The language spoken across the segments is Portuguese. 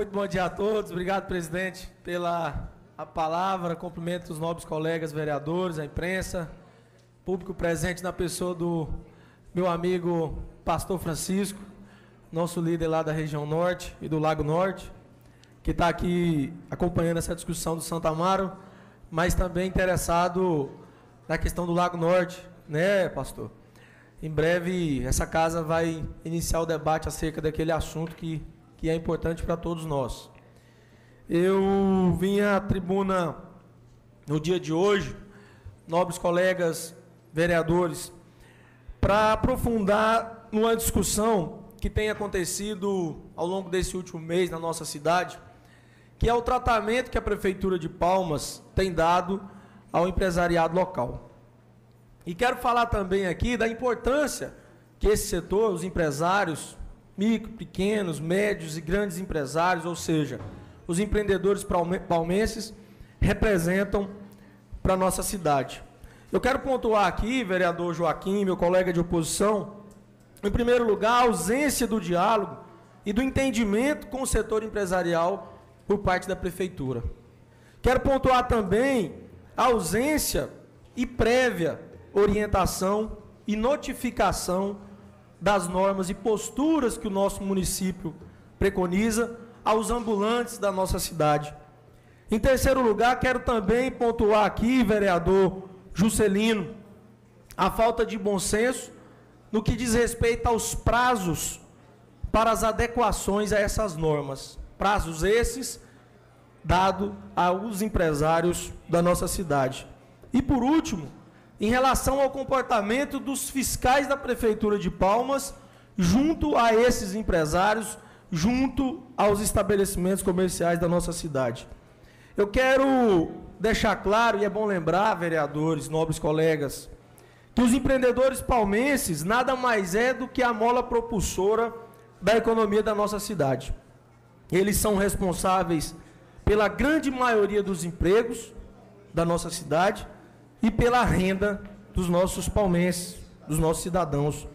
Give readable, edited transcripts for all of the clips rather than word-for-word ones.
Muito bom dia a todos. Obrigado, presidente, pela palavra. Cumprimento os nobres colegas vereadores, a imprensa, público presente na pessoa do meu amigo Pastor Francisco, nosso líder lá da região norte e do Lago Norte, que está aqui acompanhando essa discussão do Santo Amaro, mas também interessado na questão do Lago Norte, né, pastor? Em breve, essa casa vai iniciar o debate acerca daquele assunto que é importante para todos nós. Eu vim à tribuna no dia de hoje, nobres colegas vereadores, para aprofundar numa discussão que tem acontecido ao longo desse último mês na nossa cidade, que é o tratamento que a Prefeitura de Palmas tem dado ao empresariado local. E quero falar também aqui da importância que esse setor, os empresários, micro, pequenos, médios e grandes empresários, ou seja, os empreendedores palmenses, representam para a nossa cidade. Eu quero pontuar aqui, vereador Joaquim, meu colega de oposição, em primeiro lugar, a ausência do diálogo e do entendimento com o setor empresarial por parte da Prefeitura. Quero pontuar também a ausência e prévia orientação e notificação das normas e posturas que o nosso município preconiza aos ambulantes da nossa cidade. Em terceiro lugar, quero também pontuar aqui, vereador Juscelino, a falta de bom senso no que diz respeito aos prazos para as adequações a essas normas. Prazos esses dados aos empresários da nossa cidade. E por último, em relação ao comportamento dos fiscais da Prefeitura de Palmas, junto a esses empresários, junto aos estabelecimentos comerciais da nossa cidade. Eu quero deixar claro, e é bom lembrar, vereadores, nobres colegas, que os empreendedores palmenses nada mais é do que a mola propulsora da economia da nossa cidade. Eles são responsáveis pela grande maioria dos empregos da nossa cidade e pela renda dos nossos palmenses, dos nossos cidadãos.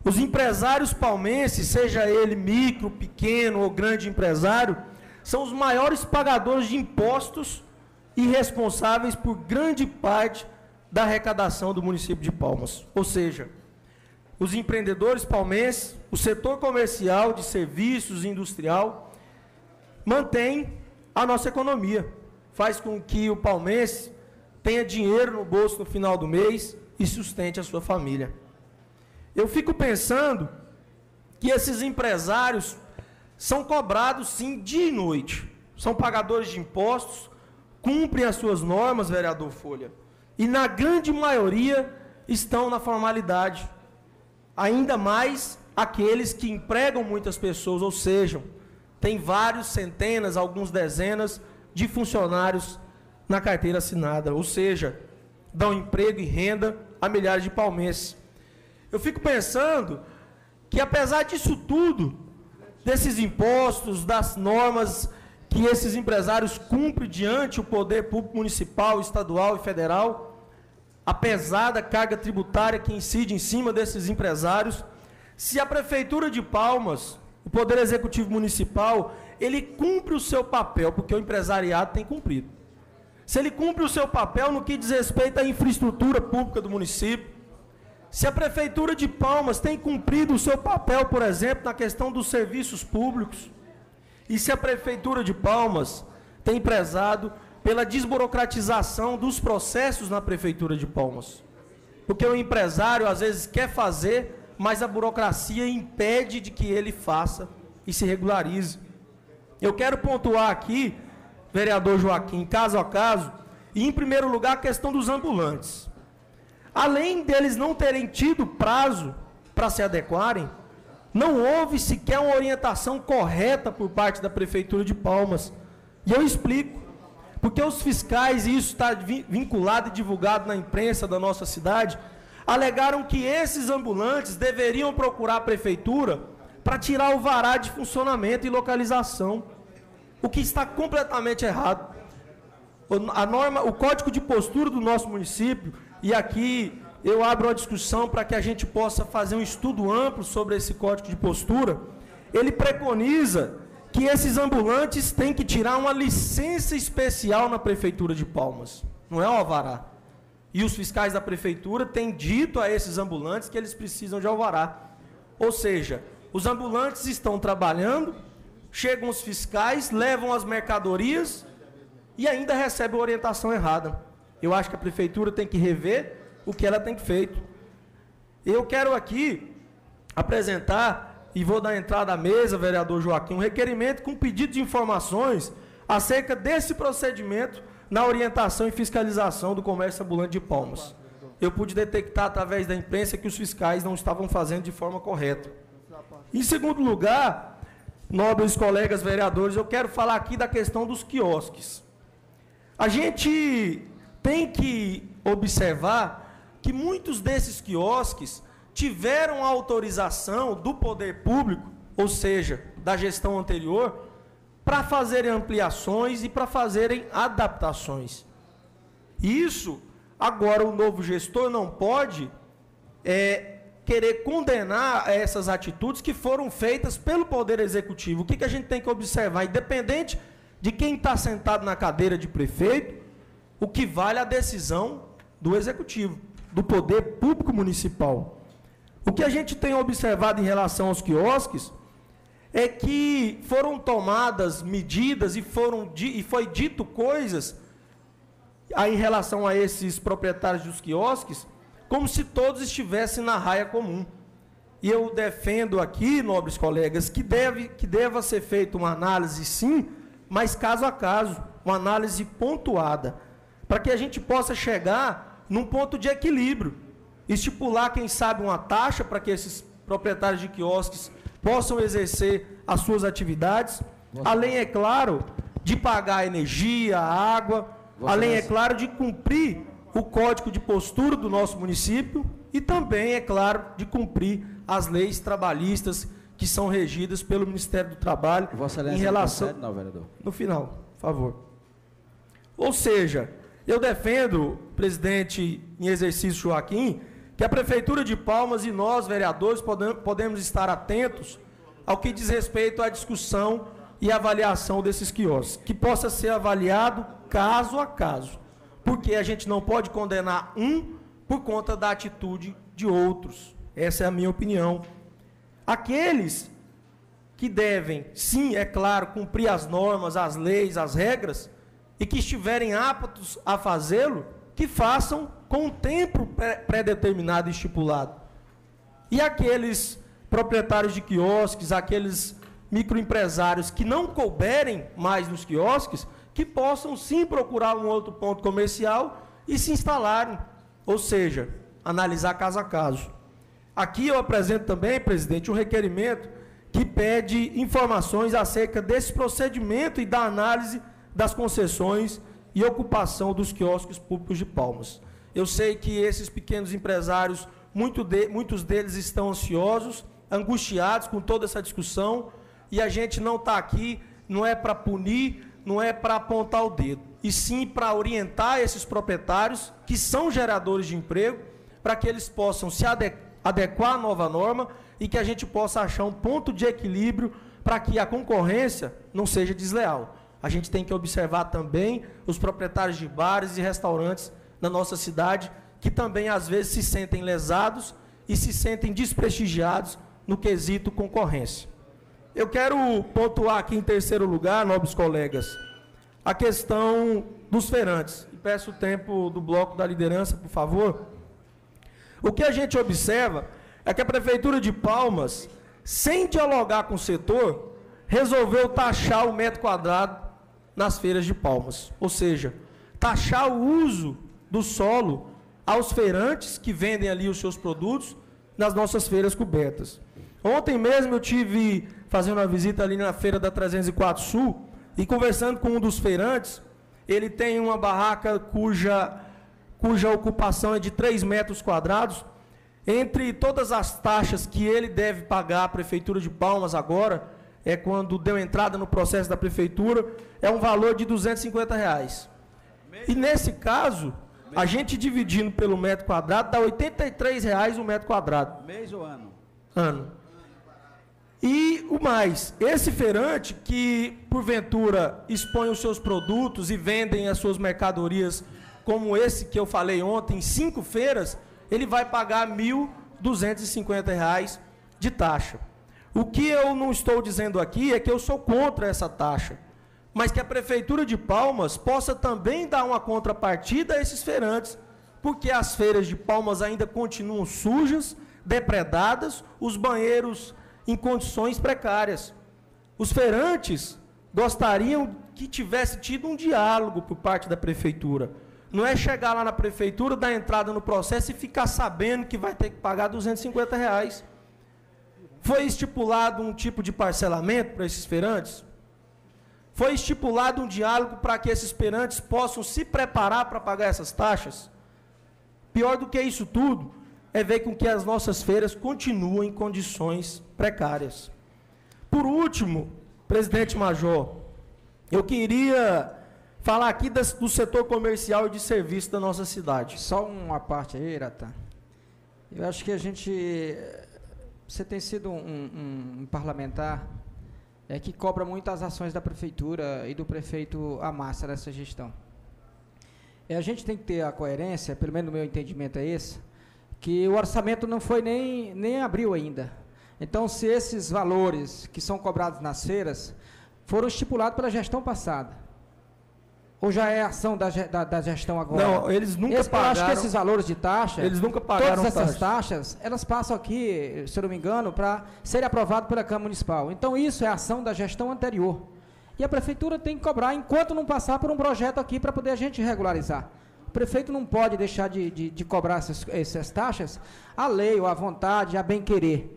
Os empresários palmenses, seja ele micro, pequeno ou grande empresário, são os maiores pagadores de impostos e responsáveis por grande parte da arrecadação do município de Palmas. Ou seja, os empreendedores palmenses, o setor comercial, de serviços e industrial, mantém a nossa economia, faz com que o palmense tenha dinheiro no bolso no final do mês e sustente a sua família. Eu fico pensando que esses empresários são cobrados, sim, dia e noite. São pagadores de impostos, cumprem as suas normas, vereador Folha, e na grande maioria estão na formalidade. Ainda mais aqueles que empregam muitas pessoas, ou seja, tem vários, centenas, alguns dezenas de funcionários na carteira assinada, ou seja, dão emprego e renda a milhares de palmenses. Eu fico pensando que, apesar disso tudo, desses impostos, das normas que esses empresários cumprem diante o poder público municipal, estadual e federal, a pesada carga tributária que incide em cima desses empresários, se a Prefeitura de Palmas, o Poder Executivo Municipal, ele cumpre o seu papel, porque o empresariado tem cumprido. Se ele cumpre o seu papel no que diz respeito à infraestrutura pública do município, se a Prefeitura de Palmas tem cumprido o seu papel, por exemplo, na questão dos serviços públicos, e se a Prefeitura de Palmas tem prezado pela desburocratização dos processos na Prefeitura de Palmas. Porque o empresário, às vezes, quer fazer, mas a burocracia impede de que ele faça e se regularize. Eu quero pontuar aqui, vereador Joaquim, caso a caso, e em primeiro lugar a questão dos ambulantes. Além deles não terem tido prazo para se adequarem, não houve sequer uma orientação correta por parte da Prefeitura de Palmas. E eu explico. Porque os fiscais, e isso está vinculado e divulgado na imprensa da nossa cidade, alegaram que esses ambulantes deveriam procurar a Prefeitura para tirar o vará de funcionamento e localização, o que está completamente errado. A norma, o código de postura do nosso município, e aqui eu abro a discussão para que a gente possa fazer um estudo amplo sobre esse código de postura, ele preconiza que esses ambulantes têm que tirar uma licença especial na Prefeitura de Palmas. Não é o alvará. E os fiscais da Prefeitura têm dito a esses ambulantes que eles precisam de alvará. Ou seja, os ambulantes estão trabalhando, chegam os fiscais, levam as mercadorias e ainda recebem a orientação errada. Eu acho que a Prefeitura tem que rever o que ela tem feito. Eu quero aqui apresentar, e vou dar entrada à mesa, vereador Joaquim, um requerimento com pedido de informações acerca desse procedimento na orientação e fiscalização do comércio ambulante de Palmas. Eu pude detectar através da imprensa que os fiscais não estavam fazendo de forma correta. Em segundo lugar, nobres colegas vereadores, eu quero falar aqui da questão dos quiosques. A gente tem que observar que muitos desses quiosques tiveram autorização do poder público, ou seja, da gestão anterior, para fazerem ampliações e para fazerem adaptações. Isso, agora o novo gestor não pode querer condenar essas atitudes que foram feitas pelo Poder Executivo. O que a gente tem que observar? Independente de quem está sentado na cadeira de prefeito, o que vale a decisão do Executivo, do Poder Público Municipal. O que a gente tem observado em relação aos quiosques é que foram tomadas medidas e foi dito coisas em relação a esses proprietários dos quiosques, como se todos estivessem na raia comum. E eu defendo aqui, nobres colegas, que deva ser feita uma análise, sim, mas caso a caso, uma análise pontuada, para que a gente possa chegar num ponto de equilíbrio, estipular, quem sabe, uma taxa para que esses proprietários de quiosques possam exercer as suas atividades, além, é claro, de pagar a energia, a água, além, é claro, de cumprir o código de postura do nosso município e também, é claro, de cumprir as leis trabalhistas que são regidas pelo Ministério do Trabalho em relação... Não, vereador. No final, por favor. Ou seja, eu defendo, presidente em exercício Joaquim, que a Prefeitura de Palmas e nós, vereadores, podemos estar atentos ao que diz respeito à discussão e avaliação desses quiosques, que possa ser avaliado caso a caso, porque a gente não pode condenar um por conta da atitude de outros. Essa é a minha opinião. Aqueles que devem, sim, é claro, cumprir as normas, as leis, as regras, e que estiverem aptos a fazê-lo, que façam com um tempo pré-determinado e estipulado. E aqueles proprietários de quiosques, aqueles microempresários que não couberem mais nos quiosques, que possam sim procurar um outro ponto comercial e se instalarem, ou seja, analisar caso a caso. Aqui eu apresento também, presidente, um requerimento que pede informações acerca desse procedimento e da análise das concessões e ocupação dos quiosques públicos de Palmas. Eu sei que esses pequenos empresários, muitos deles estão ansiosos, angustiados com toda essa discussão, e a gente não está aqui, não é para punir, não é para apontar o dedo, e sim para orientar esses proprietários, que são geradores de emprego, para que eles possam se adequar à nova norma e que a gente possa achar um ponto de equilíbrio para que a concorrência não seja desleal. A gente tem que observar também os proprietários de bares e restaurantes na nossa cidade, que também às vezes se sentem lesados e se sentem desprestigiados no quesito concorrência. Eu quero pontuar aqui em terceiro lugar, nobres colegas, a questão dos feirantes. Peço o tempo do bloco da liderança, por favor. O que a gente observa é que a Prefeitura de Palmas, sem dialogar com o setor, resolveu taxar o metro quadrado nas feiras de Palmas. Ou seja, taxar o uso do solo aos feirantes que vendem ali os seus produtos nas nossas feiras cobertas. Ontem mesmo eu tive fazendo uma visita ali na feira da 304 Sul e conversando com um dos feirantes. Ele tem uma barraca cuja ocupação é de 3 metros quadrados. Entre todas as taxas que ele deve pagar à Prefeitura de Palmas agora, quando deu entrada no processo da Prefeitura, é um valor de R$250. E nesse caso, a gente dividindo pelo metro quadrado, dá R$83 o metro quadrado. Mês ou ano? Ano. E o mais, esse feirante que, porventura, expõe os seus produtos e vendem as suas mercadorias, como esse que eu falei ontem, em 5 feiras, ele vai pagar R$ 1.250 de taxa. O que eu não estou dizendo aqui é que eu sou contra essa taxa, mas que a Prefeitura de Palmas possa também dar uma contrapartida a esses feirantes, porque as feiras de Palmas ainda continuam sujas, depredadas, os banheiros em condições precárias. Os feirantes gostariam que tivesse tido um diálogo por parte da Prefeitura. Não é chegar lá na Prefeitura, dar entrada no processo e ficar sabendo que vai ter que pagar R$ 250. Foi estipulado um tipo de parcelamento para esses feirantes? Foi estipulado um diálogo para que esses feirantes possam se preparar para pagar essas taxas? Pior do que isso tudo é ver com que as nossas feiras continuam em condições precárias. Por último, presidente Major, eu queria falar aqui do setor comercial e de serviço da nossa cidade. Só uma parte aí, Iratã. Eu acho que você tem sido um parlamentar que cobra muito as ações da Prefeitura e do prefeito Amassa nessa gestão. A gente tem que ter a coerência, pelo menos no meu entendimento é esse, que o orçamento não foi nem abril ainda. Então, se esses valores que são cobrados nas feiras foram estipulados pela gestão passada, ou já é ação da gestão agora? Não, eles nunca pagaram. Eu acho que esses valores de taxa, eles nunca pagaram todas essas taxas, elas passam aqui, se eu não me engano, para serem aprovadas pela Câmara Municipal. Então, isso é ação da gestão anterior. E a Prefeitura tem que cobrar enquanto não passar por um projeto aqui para poder a gente regularizar. O prefeito não pode deixar de cobrar essas taxas à lei, ou à vontade, a bem-querer.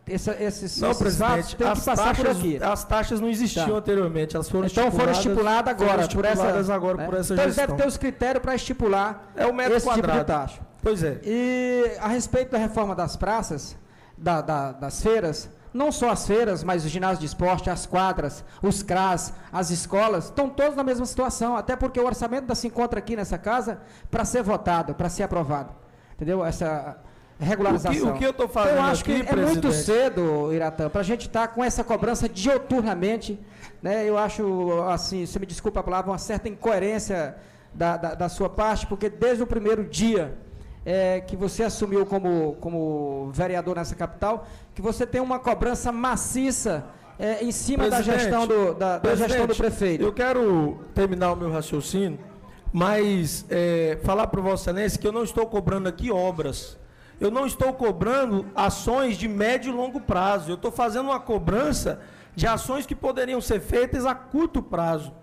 Esses fatos têm que passar por aqui. As taxas não existiam anteriormente, elas foram estipuladas agora, por essa então, eles devem ter os critérios para estipular esse tipo de taxa. Pois é. E a respeito da reforma das praças, das feiras, não só as feiras, mas os ginásios de esporte, as quadras, os CRAS, as escolas, estão todos na mesma situação, até porque o orçamento se encontra aqui nessa casa para ser votado, para ser aprovado. Entendeu? Essa regularização. O que eu estou fazendo aqui, eu acho que é muito cedo, Iratã, para a gente estar com essa cobrança dioturnamente, né? Eu acho, assim, você me desculpa a palavra, uma certa incoerência da sua parte, porque desde o primeiro dia que você assumiu como vereador nessa capital, que você tem uma cobrança maciça em cima da gestão do prefeito. Eu quero terminar o meu raciocínio, mas falar para Vossa Excelência que eu não estou cobrando aqui obras. Eu não estou cobrando ações de médio e longo prazo. Eu estou fazendo uma cobrança de ações que poderiam ser feitas a curto prazo.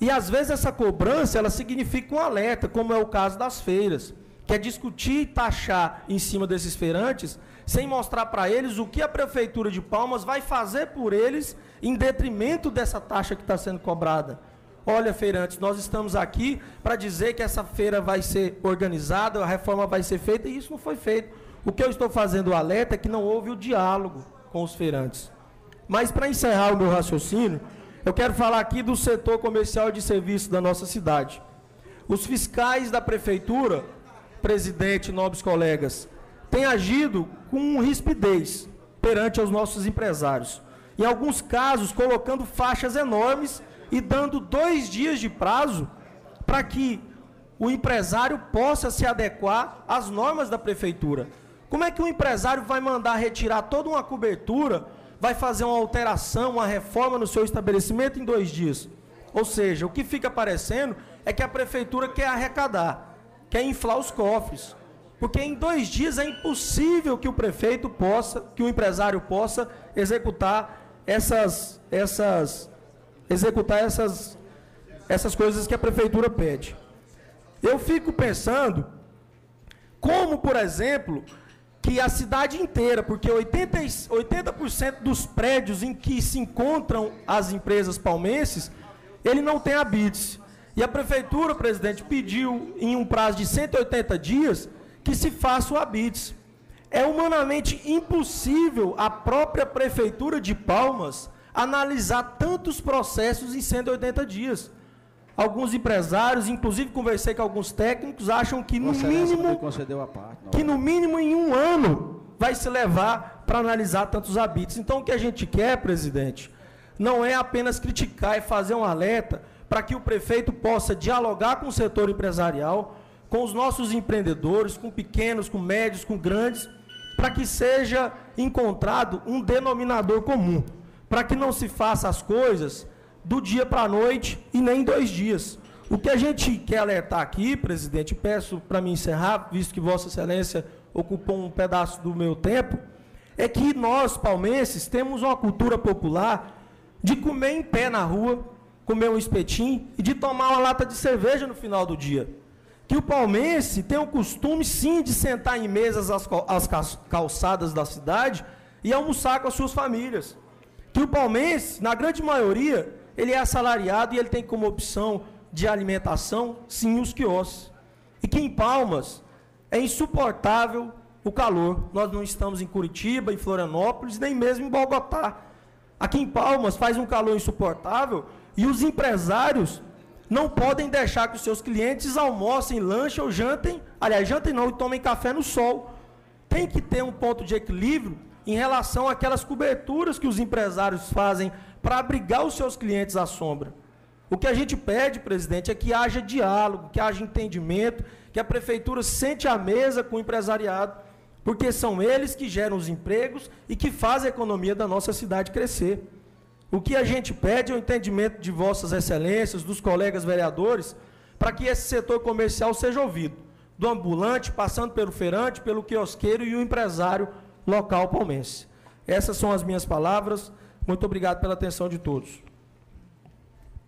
E, às vezes, essa cobrança, ela significa um alerta, como é o caso das feiras, que é discutir e taxar em cima desses feirantes, sem mostrar para eles o que a Prefeitura de Palmas vai fazer por eles, em detrimento dessa taxa que está sendo cobrada. Olha, feirantes, nós estamos aqui para dizer que essa feira vai ser organizada, a reforma vai ser feita, e isso não foi feito. O que eu estou fazendo o alerta é que não houve o diálogo com os feirantes. Mas, para encerrar o meu raciocínio, eu quero falar aqui do setor comercial e de serviço da nossa cidade. Os fiscais da Prefeitura, presidente, nobres colegas, têm agido com rispidez perante aos nossos empresários. Em alguns casos, colocando faixas enormes e dando 2 dias de prazo para que o empresário possa se adequar às normas da Prefeitura. Como é que o empresário vai mandar retirar toda uma cobertura, vai fazer uma alteração, uma reforma no seu estabelecimento em 2 dias? Ou seja, o que fica parecendo é que a Prefeitura quer arrecadar, quer inflar os cofres. Porque em 2 dias é impossível que o prefeito possa, que o empresário possa executar essas coisas que a Prefeitura pede. Eu fico pensando, como, por exemplo, que a cidade inteira, porque 80% dos prédios em que se encontram as empresas palmenses, ele não tem habite. E a Prefeitura, presidente, pediu em um prazo de 180 dias que se faça o habite. É humanamente impossível a própria Prefeitura de Palmas analisar tantos processos em 180 dias. Alguns empresários, inclusive conversei com alguns técnicos, acham que no mínimo em 1 ano vai se levar para analisar tantos habitos. Então, o que a gente quer, presidente, não é apenas criticar e fazer um alerta para que o prefeito possa dialogar com o setor empresarial, com os nossos empreendedores, com pequenos, com médios, com grandes, para que seja encontrado um denominador comum, para que não se faça as coisas do dia para a noite e nem em 2 dias. O que a gente quer alertar aqui, presidente, peço para me encerrar, visto que Vossa Excelência ocupou um pedaço do meu tempo, é que nós, palmenses, temos uma cultura popular de comer em pé na rua, comer um espetinho e de tomar uma lata de cerveja no final do dia. Que o palmense tem o costume, sim, de sentar em mesas às calçadas da cidade e almoçar com as suas famílias. Que o palmense, na grande maioria, ele é assalariado e ele tem como opção de alimentação, sim, os quiosques. E que em Palmas é insuportável o calor. Nós não estamos em Curitiba, em Florianópolis, nem mesmo em Bogotá. Aqui em Palmas faz um calor insuportável e os empresários não podem deixar que os seus clientes almocem, lanchem ou jantem, aliás, jantem não, e tomem café no sol. Tem que ter um ponto de equilíbrio em relação àquelas coberturas que os empresários fazem para abrigar os seus clientes à sombra. O que a gente pede, presidente, é que haja diálogo, que haja entendimento, que a prefeitura sente à mesa com o empresariado, porque são eles que geram os empregos e que fazem a economia da nossa cidade crescer. O que a gente pede é o entendimento de Vossas Excelências, dos colegas vereadores, para que esse setor comercial seja ouvido, do ambulante, passando pelo feirante, pelo quiosqueiro e o empresário local palmense. Essas são as minhas palavras. Muito obrigado pela atenção de todos.